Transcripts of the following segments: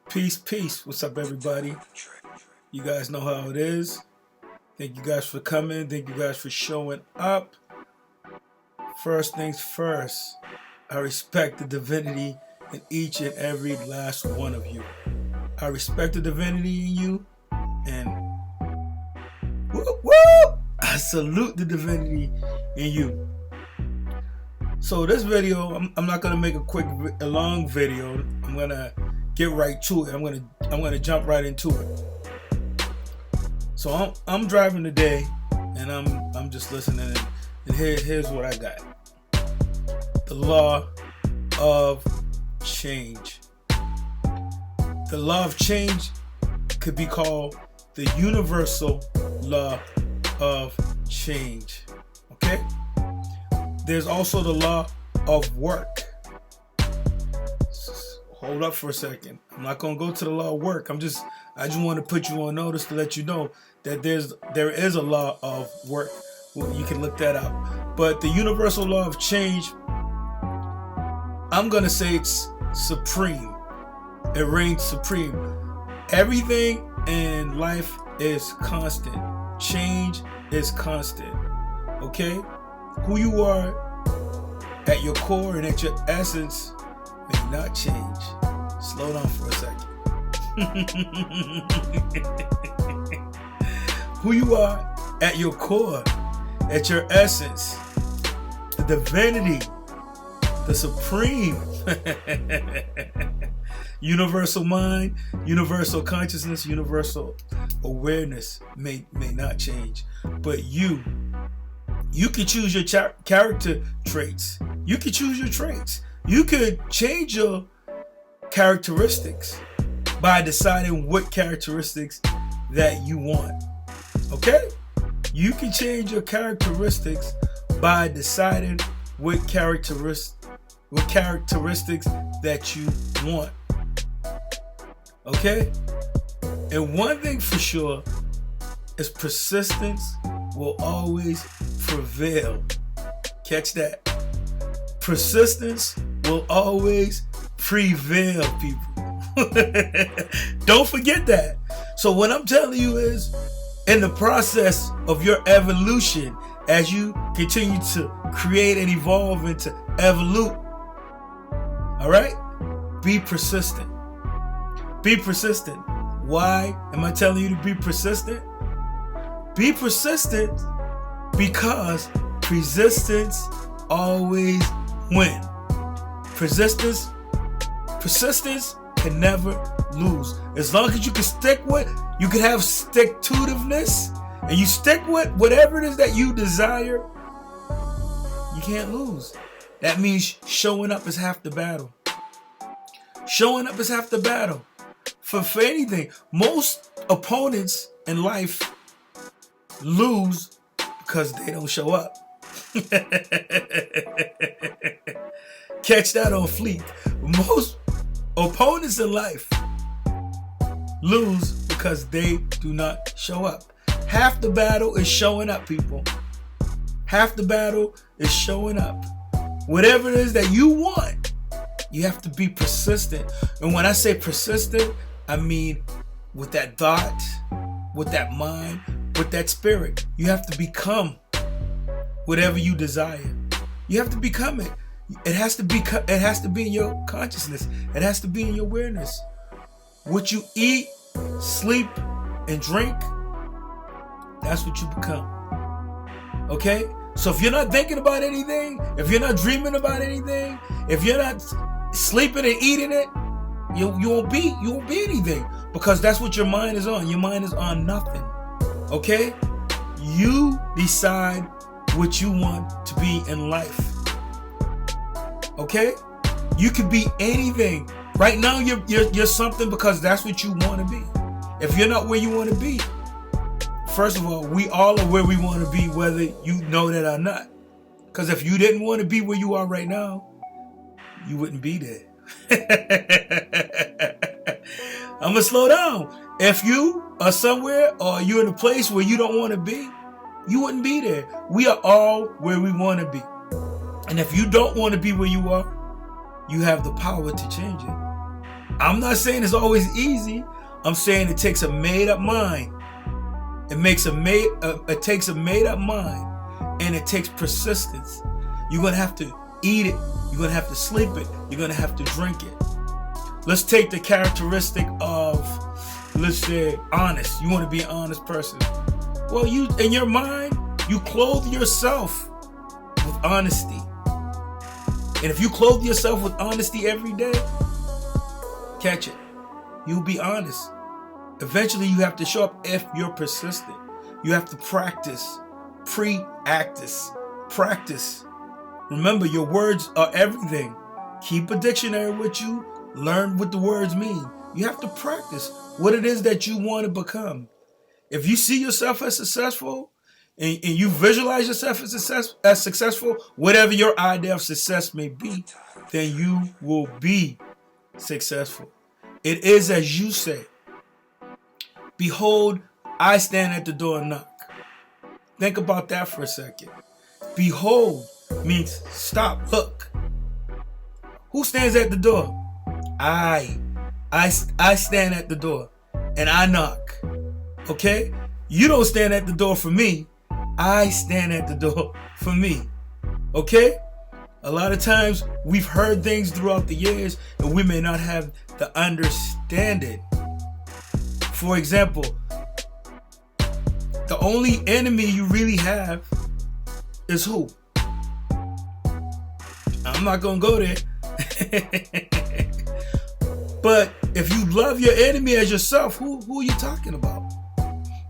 Peace, peace. What's up, everybody? You guys know how it is. Thank you guys for coming. Thank you guys for showing up. First things first, I respect the divinity in each and every last one of you. I respect the divinity in you, and I salute the divinity in you. So this video, I'm not gonna make a long video. I'm gonna get right to it. I'm gonna jump right into it. So I'm driving today, and I'm just listening, and here's what I got: the law of change. The law of change could be called the universal law of change. Okay? There's also the law of work. Hold up for a second. I'm not gonna go to the law of work. I just want to put you on notice to let you know that there is a law of work. Well, you can look that up. But the universal law of change, I'm gonna say it's supreme. It reigns supreme. Everything in life is constant. Change is constant. Okay? Who you are at your core and at your essence may not change. Slow down for a second. Who you are at your core, at your essence, the divinity, the supreme, universal mind, universal consciousness, universal awareness may not change. But you can choose your character traits. You can choose your traits. You could change your characteristics by deciding what characteristics that you want. Okay? You can change your characteristics by deciding what characteristics that you want. Okay? And one thing for sure is persistence will always prevail. Catch that. Persistence will always prevail, people. Don't forget that. So what I'm telling you is, in the process of your evolution, as you continue to create and evolve and to evolve, all right? Be persistent. Be persistent. Why am I telling you to be persistent? Be persistent because persistence always wins. Persistence can never lose. As long as you can stick with, you can have stick-to-itiveness, and you stick with whatever it is that you desire, you can't lose. That means showing up is half the battle. Showing up is half the battle. For anything, most opponents in life lose because they don't show up. Catch that on fleek. Most opponents in life lose because they do not show up. Half the battle is showing up, people. Half the battle is showing up. Whatever it is that you want, you have to be persistent. And when I say persistent, I mean with that thought, with that mind, with that spirit. You have to become whatever you desire. You have to become it. It has to be in your consciousness. It has to be in your awareness. What you eat, sleep, and drink, that's what you become. Okay? So if you're not thinking about anything, if you're not dreaming about anything, if you're not sleeping and eating it, you won't be anything, because that's what your mind is on. Your mind is on nothing. Okay? You decide what you want to be in life. Okay? You could be anything. Right now you're something because that's what you want to be. If you're not where you want to be, first of all, we all are where we want to be, whether you know that or not. Because if you didn't want to be where you are right now, you wouldn't be there. I'm gonna slow down. If you are somewhere or you're in a place where you don't want to be, you wouldn't be there. We are all where we want to be. And if you don't want to be where you are, you have the power to change it. I'm not saying it's always easy. I'm saying it takes a made-up mind. It takes a made-up mind, and it takes persistence. You're gonna have to eat it. You're gonna have to sleep it. You're gonna have to drink it. Let's take the characteristic of, let's say, honest. You want to be an honest person. Well, you, in your mind, you clothe yourself with honesty. And if you clothe yourself with honesty every day, catch it. You'll be honest. Eventually, you have to show up if you're persistent. You have to practice. Practice. Remember, your words are everything. Keep a dictionary with you. Learn what the words mean. You have to practice what it is that you want to become. If you see yourself as successful and you visualize yourself as successful, whatever your idea of success may be, then you will be successful. It is as you say. Behold, I stand at the door and knock. Think about that for a second. Behold means stop, look. Who stands at the door? I stand at the door and I knock. Okay? You don't stand at the door for me. I stand at the door for me. Okay? A lot of times we've heard things throughout the years and we may not have the understanding. For example, the only enemy you really have is who? I'm not gonna go there. But if you love your enemy as yourself, who are you talking about?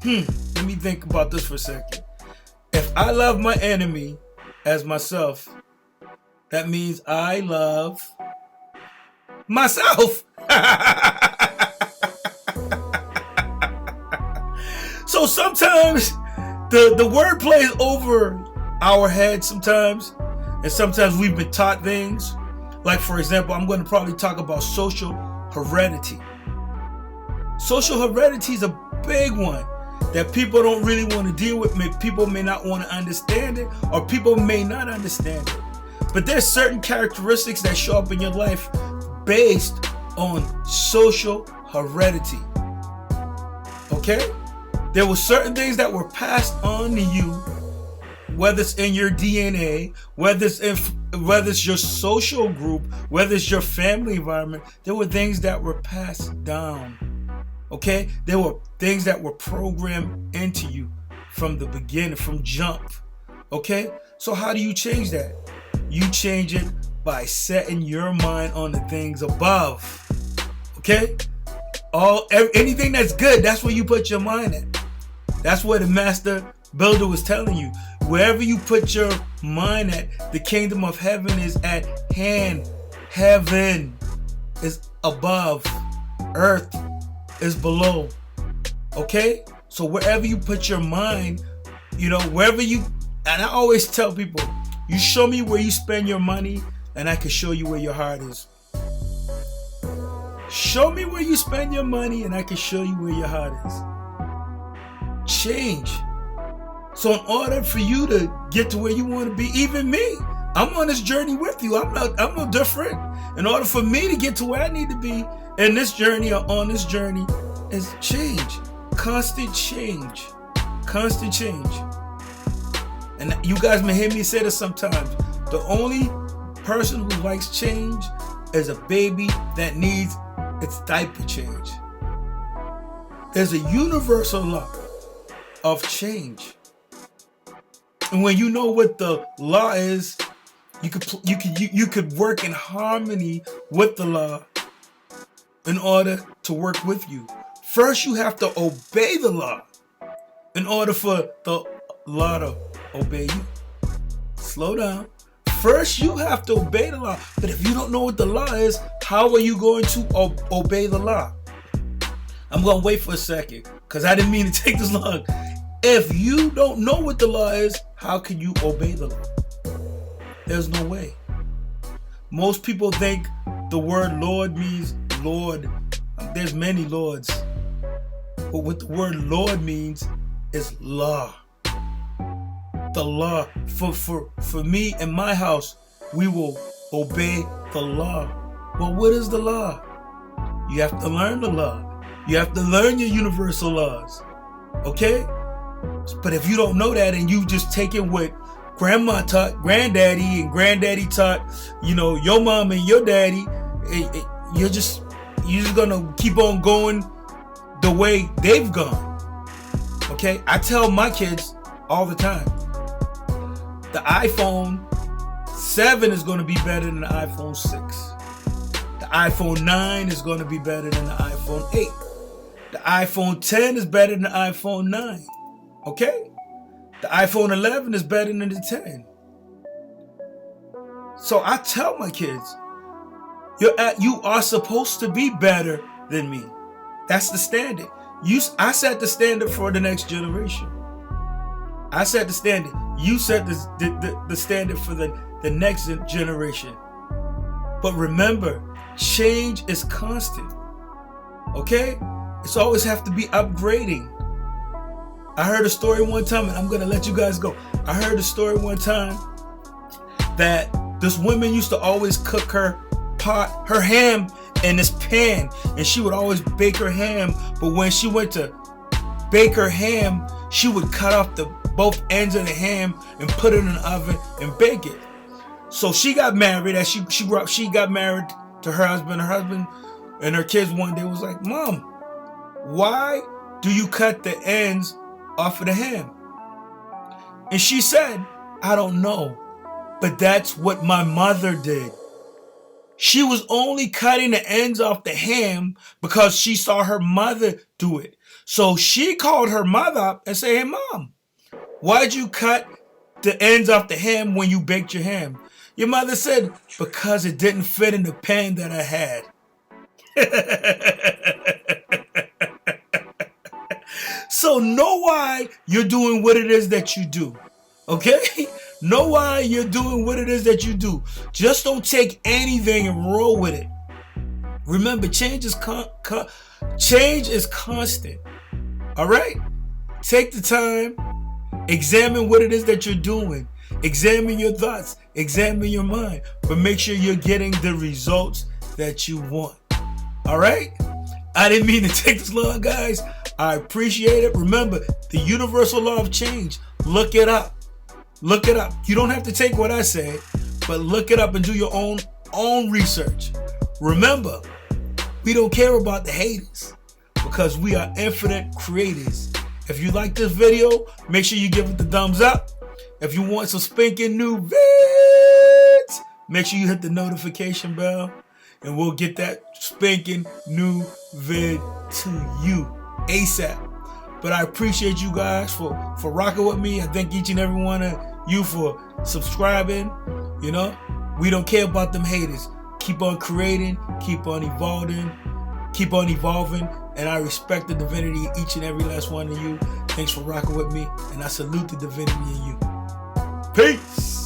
Let me think about this for a second. If I love my enemy as myself, that means I love myself. So sometimes the word plays over our heads sometimes, and sometimes we've been taught things. Like, for example, I'm going to probably talk about social heredity. Social heredity is a big one that people don't really want to deal with. People may not want to understand it, or people may not understand it. But there's certain characteristics that show up in your life based on social heredity. Okay? There were certain things that were passed on to you, whether it's in your DNA, whether it's your social group, whether it's your family environment. There were things that were passed down. Okay? There were things that were programmed into you from the beginning, from jump. Okay? So how do you change that? You change it by setting your mind on the things above. Okay? Anything that's good, that's where you put your mind at. That's what the master builder was telling you. Wherever you put your mind at, the kingdom of heaven is at hand. Heaven is above. Earth is below. Okay? So wherever you put your mind, wherever you, and I always tell people, you show me where you spend your money and I can show you where your heart is. Show me where you spend your money and I can show you where your heart is. Change. So in order for you to get to where you want to be, even me, I'm on this journey with you. I'm no different. In order for me to get to where I need to be in this journey or on this journey is change. Constant change. Constant change. And you guys may hear me say this sometimes. The only person who likes change is a baby that needs its diaper change. There's a universal law of change. And when you know what the law is, you could work in harmony with the law in order to work with you. First, you have to obey the law in order for the law to obey you. Slow down. First, you have to obey the law. But if you don't know what the law is, how are you going to obey the law? I'm going to wait for a second because I didn't mean to take this long. If you don't know what the law is, how can you obey the law? There's no way. Most people think the word Lord means Lord. There's many Lords. But what the word Lord means is law. The law. For me and my house, we will obey the law. Well, what is the law? You have to learn the law. You have to learn your universal laws. Okay? But if you don't know that and you just take it what grandma taught, granddaddy, and granddaddy taught, your mom and your daddy, you're just gonna keep on going the way they've gone. Okay? I tell my kids all the time, the iPhone 7 is going to be better than the iPhone 6. The iPhone 9 is going to be better than the iPhone 8. The iPhone 10 is better than the iPhone 9. Okay? The iPhone 11 is better than the 10. So I tell my kids, you are supposed to be better than me. That's the standard. I set the standard for the next generation. I set the standard. You set the standard for the next generation. But remember, change is constant. Okay? It's always have to be upgrading. I heard a story one time, and I'm going to let you guys go. I heard a story one time that this woman used to always cook her ham in this pan, and she would always bake her ham. But when she went to bake her ham, she would cut off both ends of the ham and put it in the oven and bake it. So she got married. As she grew up, she got married to her husband. Her husband and her kids one day was like, "Mom, why do you cut the ends off of the ham?" And she said, "I don't know, but that's what my mother did." She was only cutting the ends off the ham because she saw her mother do it. So she called her mother up and said, "Hey, Mom, why'd you cut the ends off the ham when you baked your ham?" Your mother said, "Because it didn't fit in the pan that I had." So know why you're doing what it is that you do. Okay? Know why you're doing what it is that you do. Just don't take anything and roll with it. Remember, change is constant. All right? Take the time. Examine what it is that you're doing. Examine your thoughts. Examine your mind. But make sure you're getting the results that you want. All right? I didn't mean to take this long, guys. I appreciate it. Remember, the universal law of change. Look it up. Look it up. You don't have to take what I say, but look it up and do your own research. Remember, we don't care about the haters because we are infinite creators. If you like this video, make sure you give it the thumbs up. If you want some spanking new vids, make sure you hit the notification bell and we'll get that spanking new vid to you ASAP. But I appreciate you guys for rocking with me. I thank each and every one of you for subscribing. We don't care about them haters. Keep on creating, keep on evolving, and I respect the divinity of each and every last one of you. Thanks for rocking with me, and I salute the divinity in you. Peace.